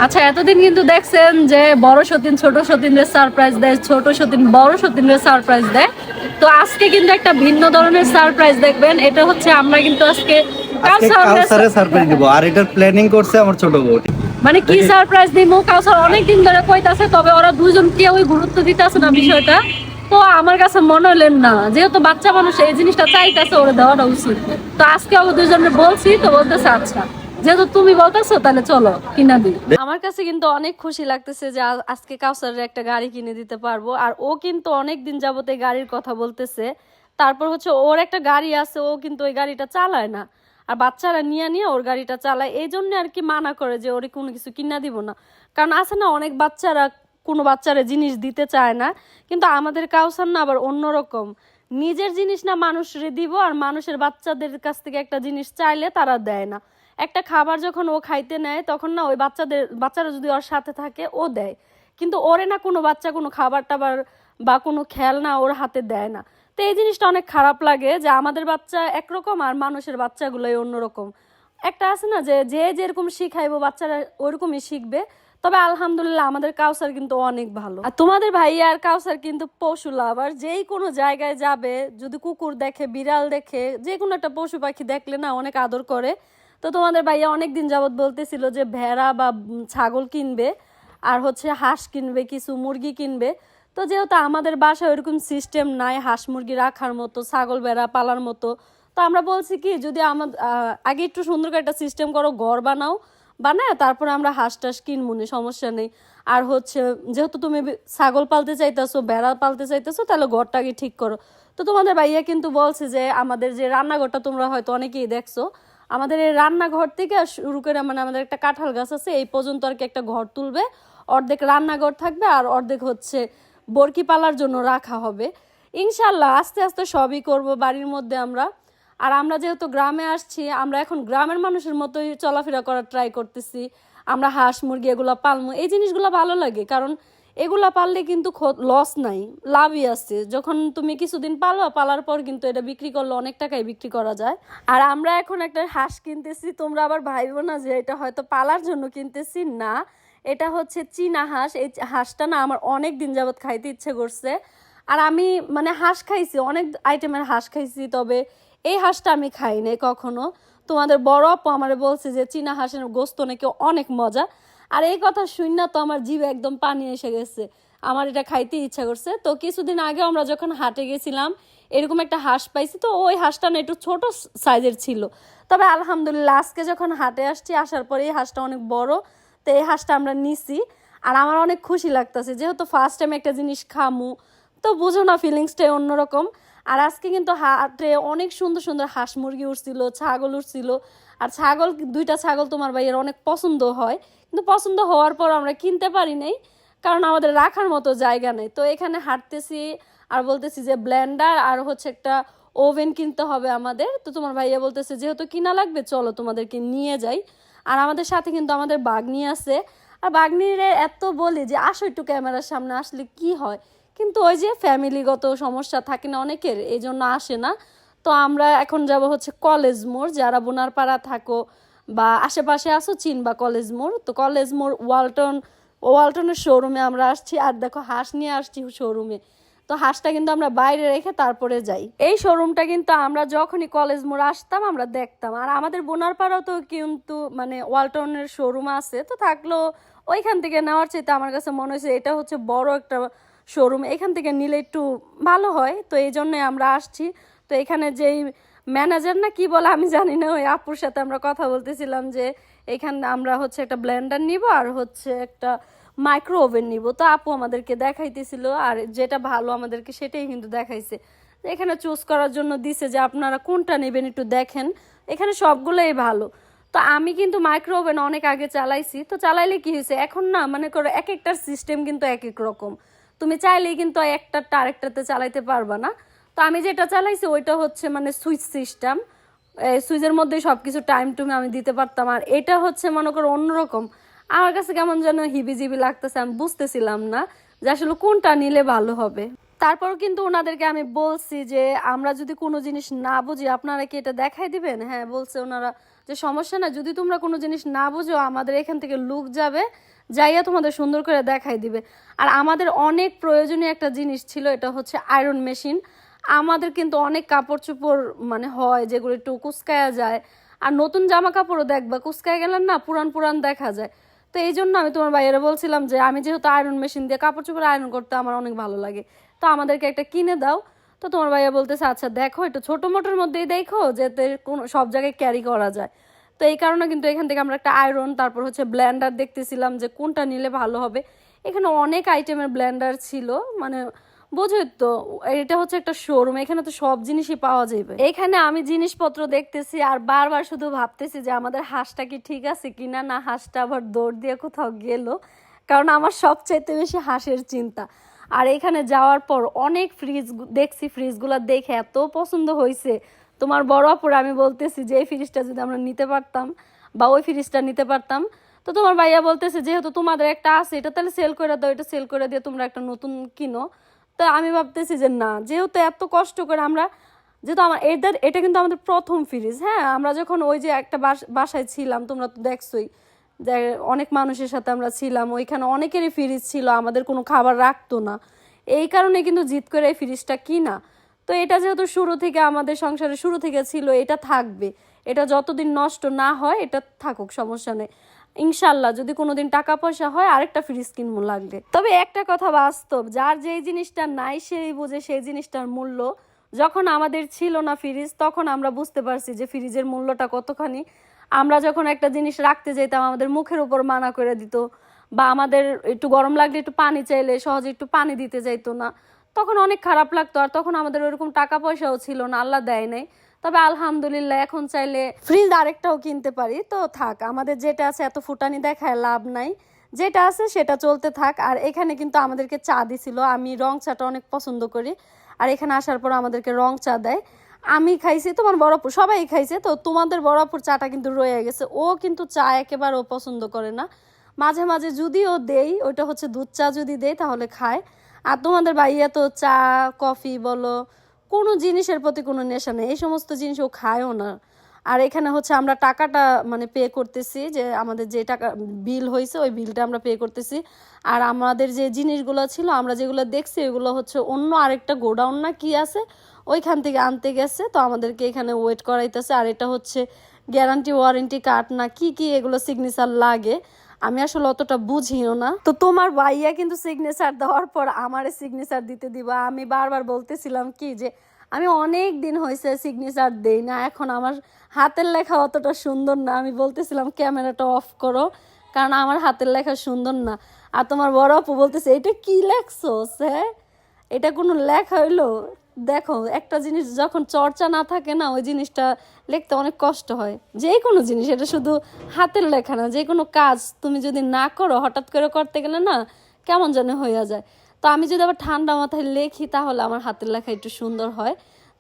আচ্ছা, এতদিন কিন্তু দেখছেন যে বড় সতীন ছোট সতীনের সারপ্রাইজ দেয়, ছোট সতীন বড় সতীনের সারপ্রাইজ দেয়। তো আজকে কিন্তু একটা ভিন্ন ধরনের সারপ্রাইজ দেখবেন। এটা হচ্ছে আমরা কিন্তু আজকে কাউসারের সারপ্রাইজ দিব, আর এটার প্ল্যানিং করছে আমার ছোট বউ। মানে কি সারপ্রাইজ দিব কাউসার অনেকদিন ধরে কইতাছে, তবে ওরা দুজন কেউই গুরুত্ব দিতেছে না বিষয়টা। তো আমার কাছে মনে হলেন না, যেহেতু বাচ্চা মানুষ এই জিনিসটা চাইতেছে, ওরা দেওয়াটা উচিত। তো আজকে আমি দুজনে বলছি, তো বলতেছে আচ্ছা যেহেতু তুমি বলতেছো তাহলে চলো কিনা দিই। আমার কাছে কিন্তু অনেক খুশি লাগতেছে যে আজকে কাউসারের একটা গাড়ি কিনে দিতে পারবো। আর ও কিন্তু অনেক দিন যাবত এই গাড়ির কথা বলতেছে। তারপর হচ্ছে ওর একটা গাড়ি আছে, ও কিন্তু ওই গাড়িটা চালায় না, আর বাচ্চারা নিয়ে নিয়ে ওর গাড়িটা চালায়। এই জন্য আর কি মানা করে যে ওরে কোনো কিছু কিনা দিব না। কারণ আছে না, অনেক বাচ্চারা কোনো বাচ্চারা জিনিস দিতে চায় না, কিন্তু আমাদের কাউসার না আবার অন্যরকম। নিজের জিনিস না মানুষরে দিব, আর মানুষের বাচ্চাদের কাছ থেকে একটা জিনিস চাইলে তারা দেয় না। একটা খাবার যখন ও খাইতে নেয় তখন না ওই বাচ্চারা যদি ওর সাথে থাকে ও দেয়, কিন্তু ওরে না কোনো বাচ্চা কোনো খাবার টাবার বা কোনো খেলনা ওর হাতে দেয় না। তো এই জিনিসটা অনেক খারাপ লাগে যে আমাদের বাচ্চা একরকম আর মানুষের বাচ্চাগুলোই অন্যরকম। একটা আছে না যে যে যেরকম শিখাইবো বাচ্চারা ওরকমই শিখবে। তবে আলহামদুলিল্লাহ আমাদের কাউসার কিন্তু অনেক ভালো। আর তোমাদের ভাইয়া আর কাউসার কিন্তু পশু লাভার, যেই কোনো জায়গায় যাবে যদি কুকুর দেখে, বিড়াল দেখে, যে কোনো একটা পশু পাখি দেখলে না অনেক আদর করে। তো তোমাদের ভাইয়া অনেকদিন যাবৎ বলতেছিল যে ভেড়া বা ছাগল কিনবে, আর হচ্ছে হাঁস কিনবে, কিছু মুরগি কিনবে। তো যেহেতু আমাদের বাসায় ওইরকম সিস্টেম নাই হাঁস মুরগি রাখার মতো, ছাগল ভেড়া পালার মতো, তো আমরা বলছি কি যদি আমাদের আগে একটু সুন্দর করে একটা সিস্টেম করো, ঘর বানায় তারপরে আমরা হাঁস টাস কিনবো না, সমস্যা নেই। আর হচ্ছে যেহেতু তুমি ছাগল পালতে চাইতেছো, ভেড়া পালতে চাইতেছো, তাহলে ঘরটা আগে ঠিক করো। তো তোমাদের ভাইয়া কিন্তু বলছে যে আমাদের যে রান্নাঘরটা তোমরা হয়তো অনেকেই দেখছো, আমাদের এই রান্নাঘর থেকে শুরু করে মানে আমাদের একটা কাঁঠাল গাছ আছে, এই পর্যন্ত আর কি একটা ঘর তুলবে। অর্ধেক রান্নাঘর থাকবে আর অর্ধেক হচ্ছে বরকি পালার জন্য রাখা হবে। ইনশাল্লাহ আস্তে আস্তে সবই করব বাড়ির মধ্যে আমরা। আর আমরা যেহেতু গ্রামে আসছি, আমরা এখন গ্রামের মানুষের মতোই চলাফেরা করার ট্রাই করতেছি। আমরা হাঁস মুরগি এগুলো পালবো, এই জিনিসগুলো ভালো লাগে, কারণ এগুলা পাললে কিন্তু লস নাই, লাভই আছে। যখন তুমি কিছুদিন পালার পর কিন্তু এটা বিক্রি করলে অনেক টাকায় বিক্রি করা যায়। আর আমরা এখন একটা হাঁস কিনতেছি, তোমরা আবার ভাইবো না যে এটা হয়তো পালার জন্য কিনতেছি, না, এটা হচ্ছে চীনা হাঁস। এই হাঁসটা না আমার অনেক দিন যাবত খাইতে ইচ্ছে করছে। আর আমি মানে হাঁস খাইছি, অনেক আইটেমের হাঁস খাইছি, তবে এই হাঁসটা আমি খাই নাই কখনো। তোমাদের বড় আপু আমার বলছে যে চীনা হাঁসের গোস্ত নাকি অনেক মজা। আর এই কথা শুন না তো আমার জিভে একদম পানি এসে গেছে, আমার এটা খাইতে ইচ্ছা করছে। তো কিছুদিন আগে আমরা যখন হাটে গেছিলাম এরকম একটা হাঁস পাইছি, তো ওই হাঁসটা না একটু ছোট সাইজের ছিল। তবে আলহামদুলিল্লাহ আজকে যখন হাটে আসছি, আসার পরে এই হাঁসটা অনেক বড়, তো এই হাঁসটা আমরা নিছি। আর আমার অনেক খুশি লাগতেছে, যেহেতু ফার্স্ট টাইম একটা জিনিস খামু, তো বুঝো না ফিলিংসটাই অন্যরকম। আর আজকে কিন্তু হাটে অনেক সুন্দর সুন্দর হাঁস মুরগি উঠছিল, ছাগল উঠছিল। আর ছাগল, দুইটা ছাগল তোমার ভাইয়ের অনেক পছন্দ হয়, কিন্তু পছন্দ হওয়ার পর আমরা কিনতে পারি নাই, কারণ আমাদের রাখার মতো জায়গা নেই। তো এখানে হাঁটতেছি আর বলতেছি যে ব্লেন্ডার আর হচ্ছে একটা ওভেন কিনতে হবে আমাদের। তো তোমার ভাইয়া বলতেছে যেহেতু কিনা লাগবে চলো তোমাদেরকে নিয়ে যাই। আর আমাদের সাথে কিন্তু আমাদের বাঘনি আছে। আর বাঘনিরে এত বলি যে আসো একটু ক্যামেরার সামনে, আসলে কি হয়, কিন্তু ওই যে ফ্যামিলিগত সমস্যা থাকে না অনেকের, এই জন্য আসে না। তো আমরা এখন যাব হচ্ছে কলেজ মোড়, যারা বোনারপাড়া থাকো বা আশেপাশে আসো চিনবা কলেজ মোড়। তো কলেজ মোড় ওয়ালটনের শোরুমে আমরা আসছি। আর দেখো হাঁস নিয়ে আসছি শোরুমে, তো হাঁসটা কিন্তু আমরা বাইরে রেখে তারপরে যাই। এই শোরুমটা কিন্তু আমরা যখনই কলেজ মোড় আসতাম আমরা দেখতাম। আর আমাদের বোনারপাড়াও তো কিন্তু মানে ওয়ালটনের শোরুম আছে, তো থাকলেও ওইখান থেকে নেওয়ার চাইতে আমার কাছে মনে হয়েছে এটা হচ্ছে বড় একটা শোরুম, এখান থেকে নিলে একটু ভালো হয়। তো এই জন্যই আমরা আসছি। তো এখানে যেই ম্যানেজার না কি বলে আমি জানি না, ওই আপুর সাথে আমরা কথা বলতেছিলাম যে এখানে আমরা হচ্ছে একটা ব্লেন্ডার নিব আর হচ্ছে একটা মাইক্রো ওভেন নিব। তো আপু আমাদেরকে দেখাইতেছিল, আর যেটা ভালো আমাদেরকে সেটাই কিন্তু দেখাইছে। এখানে চুজ করার জন্য দিছে যে আপনারা কোনটা নেবেন একটু দেখেন, এখানে সবগুলোই ভালো। তো আমি কিন্তু মাইক্রো ওভেন অনেক আগে চালাইছি, তো চালাইলে কি হয়েছে এখন না মনে করো এক একটার সিস্টেম কিন্তু এক এক রকম, তুমি চাইলেই কিন্তু একটারটা আরেকটাতে চালাইতে পারবা না। তো আমি যেটা চালাইছি ওইটা হচ্ছে মানে সুইচ সিস্টেম, সুইচের মধ্যেই সব কিছু টাইম টুমে আমি দিতে পারতাম। আর এটা হচ্ছে মনে করো অন্যরকম, আমার কাছে কেমন যেন হিবিজিবি লাগতেছে, আমি বুঝতেছিলাম না যে আসলে কোনটা নিলে ভালো হবে। তারপরও কিন্তু ওনাদেরকে আমি বলছি যে আমরা যদি কোনো জিনিস না বুঝি আপনারা কি এটা দেখাই দিবেন? হ্যাঁ, বলছে ওনারা যে সমস্যা না, যদি তোমরা কোনো জিনিস না বুঝো আমাদের এখান থেকে লোক যাবে, যাইয়া তোমাদের সুন্দর করে দেখাই দিবে। আর আমাদের অনেক প্রয়োজনীয় একটা জিনিস ছিল, এটা হচ্ছে আয়রন মেশিন। আমাদের কিন্তু অনেক কাপড় চোপড় মানে হয় যেগুলো একটু কুচকায়া যায়, আর নতুন জামা কাপড়ও দেখবা কুচকায় গেলেন না পুরান পুরান দেখা যায়। তো এই জন্য আমি তোমার ভাইয়েরা বলছিলাম যে আমি যেহেতু আয়রন মেশিন দিয়ে কাপড় চোপড় আয়রন করতে আমার অনেক ভালো লাগে, তো আমাদেরকে একটা কিনে দাও। তো তোমার ভাইয়া বলতেছে আচ্ছা দেখো একটু ছোট মোটোর মধ্যেই দেখো যাতে কোনো সব জায়গায় ক্যারি করা যায়। তো এই কারণে কিন্তু এখান থেকে আমরা একটা আয়রন, তারপর হচ্ছে ব্লেন্ডার দেখতেছিলাম যে কোনটা নিলে ভালো হবে। এখানে অনেক আইটেমের ব্লেন্ডার ছিল, মানে বোঝোই তো এটা হচ্ছে একটা শোরুম, এখানে তো সব জিনিসই পাওয়া যাবে। এখানে আমি জিনিসপত্র দেখতেছি আর বারবার শুধু ভাবতেছি যে আমাদের হাঁসটা কি ঠিক আছে কিনা, না হাঁসটা আবার দৌড় দিয়ে কোথাও গেল, কারণ আমার সবচাইতে বেশি হাঁসের চিন্তা। আর এখানে যাওয়ার পর অনেক ফ্রিজ দেখছি, ফ্রিজগুলো দেখে এত পছন্দ হয়েছে। তোমার বড় আপুর আমি বলতেছি যে এই ফ্রিজটা যদি আমরা নিতে পারতাম বা ওই ফ্রিজটা নিতে পারতাম, তো তোমার ভাইয়া বলতেছে যেহেতু তোমাদের একটা আছে এটা তাহলে সেল করে দাও, এটা সেল করে দিয়ে তোমরা একটা নতুন কিনো। তো আমি ভাবতেছি যে না, যেহেতু এত কষ্ট করে আমরা, যেহেতু আমার এটা কিন্তু আমাদের প্রথম ফ্রিজ। হ্যাঁ, আমরা যখন ওই যে একটা বাসায় ছিলাম তোমরা তো দেখছোই যে অনেক মানুষের সাথে আমরা ছিলাম, ওইখানে অনেকেরই ফ্রিজ ছিল, আমাদের কোনো খাবার রাখতো না। এই কারণে কিন্তু জিদ করে এই ফ্রিজটা কিনা। তো এটা যেহেতু শুরু থেকে আমাদের সংসারে শুরু থেকে ছিল, এটা থাকবে, এটা যতদিন নষ্ট না হয় এটা থাকুক, সমস্যা নেই। ইনশাল্লাহ যদি কোনোদিন টাকা পয়সা হয় আরেকটা ফ্রিজ কিনবো লাগলে। তবে একটা কথা বাস্তব, যার যেই জিনিসটা নাই সেই বুঝে সেই জিনিসটার মূল্য। যখন আমাদের ছিল না ফ্রিজ তখন আমরা বুঝতে পারছি যে ফ্রিজের মূল্যটা কতখানি। আমরা যখন একটা জিনিস রাখতে যেতাম আমাদের মুখের উপর মানা করে দিত, বা আমাদের একটু গরম লাগলে একটু পানি চাইলে সহজে একটু পানি দিতে যাইতো না, তখন অনেক খারাপ লাগতো। আর তখন আমাদের ওরকম টাকা পয়সাও ছিল না, আল্লাহ দেয় নাই। তবে আলহামদুলিল্লাহ এখন চাইলে ফ্রিজ আরেকটাও কিনতে পারি। তো থাক, আমাদের যেটা আছে এত ফুটানি দেখায় লাভ নাই, যেটা আছে সেটা চলতে থাক। আর এখানে কিন্তু আমাদেরকে চা দিছিল, আমি রং চাটা অনেক পছন্দ করি, আর এখানে আসার পর আমাদেরকে রং চা দেয়। আমি খাইছি, তোমার বড়পুর সবাই খাইছে, তো তোমাদের বড়পুর চাটা কিন্তু রয়ে গেছে। ও কিন্তু চা একেবারে ও পছন্দ করে না, মাঝে মাঝে যদিও দেই ওইটা হচ্ছে দুধ চা যদি দেই তাহলে খায়। আর তোমাদের ভাইয়া তো চা কফি বলো কোনো জিনিসের প্রতি কোনো নেশা নেই, এই সমস্ত জিনিস ও খায়ও না। আর এখানে হচ্ছে আমরা টাকাটা মানে পে করতেছি, যে আমাদের যে টাকা বিল হয়েছে ওই বিলটা আমরা পে করতেছি। আর আমাদের যে জিনিসগুলো ছিল আমরা যেগুলো দেখছি এগুলো হচ্ছে অন্য আরেকটা গোডাউন না কি আছে ওইখান থেকে আনতে গেছে, তো আমাদেরকে এখানে ওয়েট করাইতেছে। আর এটা হচ্ছে গ্যারান্টি ওয়ারেন্টি কার্ড না কি কি এগুলো সিগনেচার লাগে, আমি আসলে অতটা বুঝিও না। তো তোমার ভাইয়া কিন্তু সিগনেচার দেওয়ার পর আমারে সিগনেচার দিতে দিবা। আমি বারবার বলতেছিলাম কি যে আমি অনেক দিন হয়েছে সিগনেচার দেই না, এখন আমার হাতের লেখা অতটা সুন্দর না। আমি বলতেছিলাম ক্যামেরাটা অফ করো, কারণ আমার হাতের লেখা সুন্দর না। আর তোমার বড় আপু বলতেছে এটা কি লেখছো, হ্যাঁ এটা কোনো লেখা হইলো? দেখো একটা জিনিস যখন চর্চা না থাকে না ওই জিনিসটা লিখতে অনেক কষ্ট হয়। যে কোনো জিনিস, এটা শুধু হাতের লেখা না, যে কোনো কাজ তুমি যদি না করো হঠাৎ করে করতে গেলে না কেমন যেন হইয়া যায়। তো আমি যদি আবার ঠান্ডা মাথায় লেখি তাহলে আমার হাতের লেখা একটু সুন্দর হয়।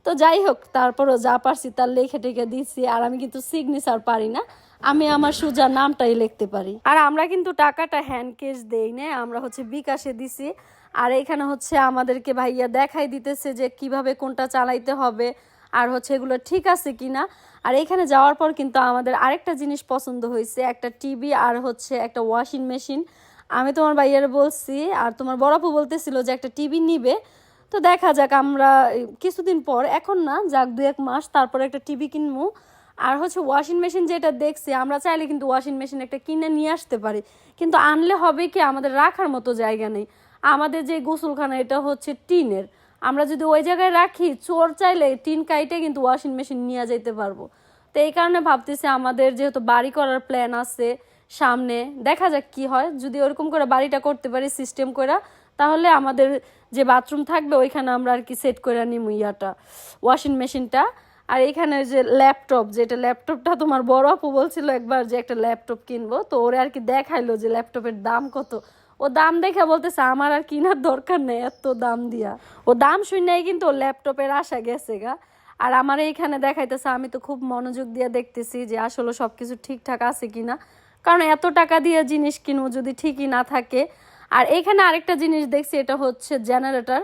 তো যাই হোক, তারপরও যা পারছি তার লেখে টেখে দিচ্ছি। আর আমি কিন্তু সিগনেচার পারি না, আমি আমার সোজা নামটাই লিখতে পারি। আর আমরা কিন্তু টাকাটা হ্যান্ড ক্যাশ দেই না, আমরা হচ্ছে বিকাশে দিছি। আর এখানে হচ্ছে আমাদেরকে ভাইয়া দেখাই দিতেছে যে কিভাবে কোনটা চালাইতে হবে আর হচ্ছে এগুলো ঠিক আছে কিনা। আর এখানে যাওয়ার পর কিন্তু আমাদের আরেকটা জিনিস পছন্দ হয়েছে, একটা টিভি আর হচ্ছে একটা ওয়াশিং মেশিন। আমি তোমার ভাইয়ারে বলছি আর তোমার বড়াপু বলতেছিল যে একটা টিভি নিবে। তো দেখা যাক, আমরা কিছুদিন পর, এখন না যাক 2-1 মাস তারপর একটা টিভি কিনবো। আর হচ্ছে ওয়াশিং মেশিন যেটা দেখছি আমরা চাইলে কিন্তু ওয়াশিং মেশিন একটা কিনে নিয়ে আসতে পারি, কিন্তু আনলে হবে কি আমাদের রাখার মতো জায়গা নেই। আমাদের যে গোসলখানা এটা হচ্ছে টিনের, আমরা যদি ওই জায়গায় রাখি চোর চাইলে টিন কাইটে কিন্তু ওয়াশিং মেশিন নিয়ে যেতে পারবো। তো এই কারণে ভাবতেছি আমাদের যেহেতু বাড়ি করার প্ল্যান আছে সামনে, দেখা যাক কি হয়। যদি ওরকম করে বাড়িটা করতে পারি সিস্টেম করে, তাহলে আমাদের যে বাথরুম থাকবে ওইখানে আমরা আর কি সেট করে নিব ইয়াটা ওয়াশিং মেশিনটা। আর এখানে যে ল্যাপটপ, যেটা ল্যাপটপটা তোমার বড় আপু বলছিল একবার যে একটা ল্যাপটপ কিনবো, তো ওরা আর কি দেখাইলো যে ল্যাপটপের দাম কত। ও দাম দেখে বলতেছে আমার আর কেনার দরকার নেই এত দাম দিয়া। ও দাম শুনেই কিন্তু ও ল্যাপটপের আশা গেছে গা। আর আমার এইখানে দেখাইতেছে, আমি তো খুব মনোযোগ দিয়ে দেখতেছি যে আসলে সবকিছু ঠিকঠাক আছে কিনা, কারণ এত টাকা দিয়ে জিনিস কিনবো যদি ঠিকই না থাকে। আর এখানে আরেকটা জিনিস দেখছি, এটা হচ্ছে জেনারেটর।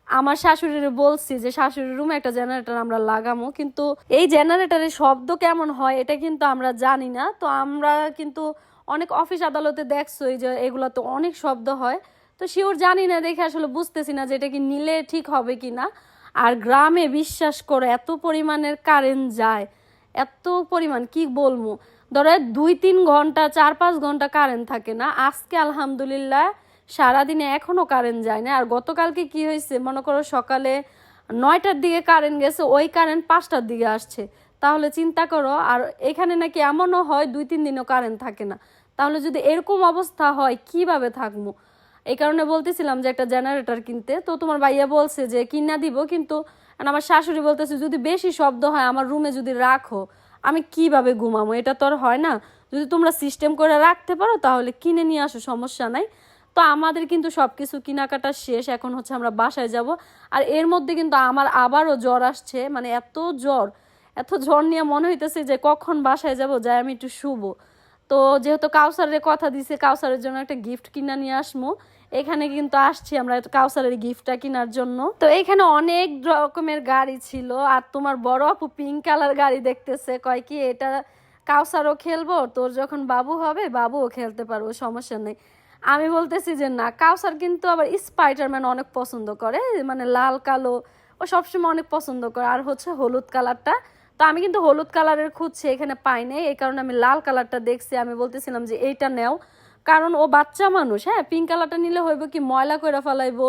আমার শাশুড়ির বলছি যে শাশুড়ির রুমে একটা জেনারেটর আমরা লাগামো, কিন্তু এই জেনারেটরের শব্দ কেমন হয় এটা কিন্তু আমরা জানি না। তো আমরা কিন্তু অনেক অফিস আদালতে দেখছোই যে এগুলো তো অনেক শব্দ হয়, তো শিওর জানি না দেখে আসলে বুঝতেছি না যে এটা কি নিলে ঠিক হবে কি না। আর গ্রামে বিশ্বাস করে এত পরিমাণের কারেন্ট যায়, এত পরিমাণ কি বলবো, ধরো 2-3 ঘন্টা 4-5 ঘন্টা কারেন্ট থাকে না। আজকে আলহামদুলিল্লাহ সারাদিনে এখনো কারেন্ট যায় না। আর গতকালকে কি হয়েছে মনে করো, সকালে 9টার দিকে কারেন্ট গেছে, ওই কারেন্ট 5টার দিকে আসছে। তাহলে চিন্তা করো। আর এখানে নাকি এমনও হয় 2-3 দিনও কারেন্ট থাকে না। তাহলে যদি এরকম অবস্থা হয় কিভাবে থাকবো? এই কারণে বলতেছিলাম যে একটা জেনারেটর কিনতে। তো তোমার ভাইয়া বলছে যে কিনা দিব, কিন্তু আমার শাশুড়ি বলতেছে যদি বেশি শব্দ হয় আমার রুমে যদি রাখো আমি কিভাবে ঘুমাবো, এটা তো আর হয় না। যদি তোমরা সিস্টেম করে রাখতে পারো তাহলে কিনে নিয়ে আসো, সমস্যা নাই। তো আমাদের কিন্তু সব কিছু কেনাকাটা শেষ, এখন হচ্ছে আমরা বাসায় যাব। আর এর মধ্যে কিন্তু আমার আবারও জ্বর আসছে, মানে এত জ্বর নিয়ে মনে হইতেছে যে কখন বাসায় যাব, যাই আমি একটু শুবো। তো যেহেতু কাউসারের কথা দিছে, কাউসারের জন্য একটা গিফট কিনা নিয়ে আসবো, এখানে কিন্তু আসছি আমরা কাউসারের গিফটটা কেনার জন্য। তো এখানে অনেক রকমের গাড়ি ছিল, আর তোমার বড় আপু পিঙ্ক কালার গাড়ি দেখতেছে, কয় কি এটা কাউসারও খেলবো, তোর যখন বাবু হবে বাবুও খেলতে পারবো, সমস্যা নেই। আমি বলতেছি যে না, কাউসার কিন্তু আবার স্পাইডারম্যান অনেক পছন্দ করে, মানে লাল কালো ও সবসময় অনেক পছন্দ করে, আর হচ্ছে হলুদ কালারটা। তো আমি কিন্তু হলুদ কালারের খুঁজছি, এখানে পাই নাই, এই কারণে আমি লাল কালারটা দেখছি। আমি বলতেছিলাম যে এইটা নেও, কারণ ও বাচ্চা মানুষ, হ্যাঁ পিঙ্ক কালারটা নিলে হইব কি ময়লা করে ফেলাইবো,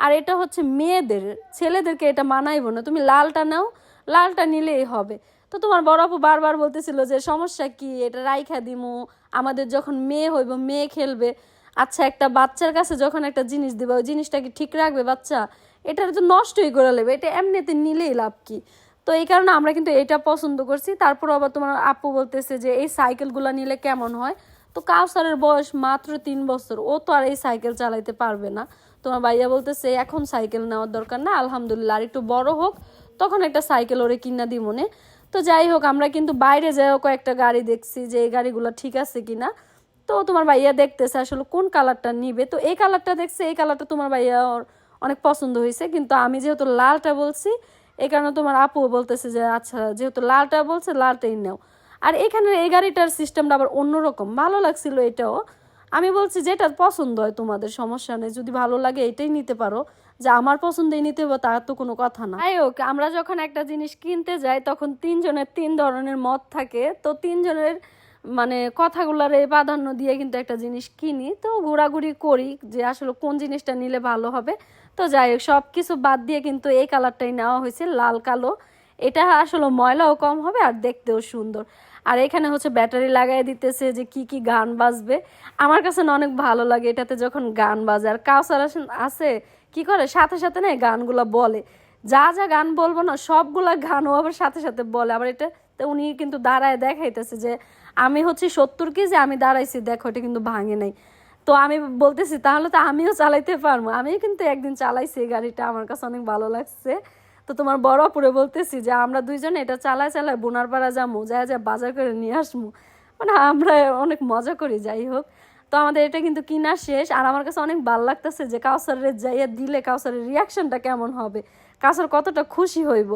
আর এটা হচ্ছে মেয়েদের, ছেলেদেরকে এটা মানাইবো না, তুমি লালটা নাও, লালটা নিলেই হবে। তো তোমার বড় আপু বারবার বলতেছিল যে সমস্যা কি, এটা রাইখা দিমু, আমাদের যখন মেয়ে হইব মেয়ে খেলবে। আচ্ছা, একটা বাচ্চার কাছে যখন একটা জিনিস দিবা ওই জিনিসটা কি ঠিক রাখবে বাচ্চা? এটা তো নষ্টই করে নেবে, এটা এমনিতে নিলেই লাভ কি? তো এই কারণে আমরা কিন্তু এটা পছন্দ করছি। তারপর আবার তোমার আপু বলতেছে যে এই সাইকেলগুলো নিলে কেমন হয়। তো কাউসারের বয়স মাত্র 3 বছর, ও তো আর এই সাইকেল চালাইতে পারবে না। তোমার ভাইয়া বলতেছে এখন সাইকেল নেওয়ার দরকার না, আলহামদুলিল্লাহ আর একটু বড় হোক তখন একটা সাইকেল ওরে কিনা দিব মনে। তো যাই হোক, আমরা কিন্তু বাইরে যাও কয়েকটা গাড়ি দেখছি যে এই গাড়িগুলো ঠিক আছে কিনা। তো তোমার ভাইয়া দেখতেছে আসলে কোন কালারটা নিবে। তো এই কালারটা দেখছে, এই কালারটা তোমার ভাইয়া অনেক পছন্দ হয়েছে, কিন্তু আমি যেহেতু লালটা বলছি এই কারণে তোমার আপু বলতেছে যে আচ্ছা যেহেতু লালটা বলছে লালটাই নাও। আর এখানে এই গাড়িটার সিস্টেমটা আবার অন্যরকম, ভালো লাগছিল এটাও। আমি বলছি যেটা পছন্দ হয় তোমাদের, সমস্যা নেই, যদি ভালো লাগে এটাই নিতে পারো, যে আমার পছন্দই নিতে হবে তার তো কোনো কথা না। যাই হোক, আমরা যখন একটা জিনিস কিনতে যাই তখন 3 জনের 3 ধরনের মত থাকে। তো 3 জনের মানে কথাগুলারে প্রাধান্য দিয়ে কিন্তু একটা জিনিস কিনি, তো ঘোরাঘুরি করি যে আসলে কোন জিনিসটা নিলে ভালো হবে। তো যাই হোক, সব কিছু বাদ দিয়ে কিন্তু এই কালারটাই নেওয়া হয়েছে, লাল কালো। এটা আসলে ময়লাও কম হবে আর দেখতেও সুন্দর। আর এখানে হচ্ছে ব্যাটারি লাগাই দিতেছে যে কি কি গান বাজবে। আমার কাছে না অনেক ভালো লাগে এটাতে যখন গান বাজে। আর কাউসার আছে কি করে সাথে সাথে না গানগুলা বলে, যা যা গান বলবো না সবগুলা গানও আবার সাথে সাথে বলে। আবার এটা তো উনি কিন্তু দাঁড়ায় দেখাইতেছে যে আমি হচ্ছে 70 কেজি, আমি দাঁড়াইছি দেখো, এটা কিন্তু ভাঙে নাই। তো আমি বলতেছি তাহলে তো আমিও চালাইতে পারবো, আমিও কিন্তু একদিন চালাইছি এই গাড়িটা, আমার কাছে অনেক ভালো লাগছে। তো তোমার বড় আপুরে বলতেছি যে আমরা 2 জনে এটা চালায় চালায় বোনার পাড়া যাবো, যা যা বাজার করে নিয়ে আসবো, মানে আমরা অনেক মজা করি। যাই হোক, তো আমাদের এটা কিন্তু কিনা শেষ। আর আমার কাছে অনেক ভালো লাগতেছে যে কাউসারের যাইয়া দিলে কাউসারের রিয়াকশনটা কেমন হবে, কাউসার কতটা খুশি হইব।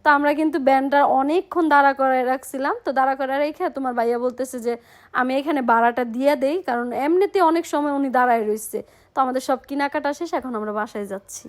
তো আমরা কিন্তু ব্যান্ডটা অনেকক্ষণ দাঁড়া করায় রাখছিলাম। তো দাঁড়া করায় রেখে তোমার ভাইয়া বলতেছে যে আমি এখানে ভাড়াটা দিয়ে দেই, কারণ এমনিতে অনেক সময় উনি দাঁড়ায় রয়েছে। তো আমাদের সব কেনাকাটা শেষ, এখন আমরা বাসায় যাচ্ছি।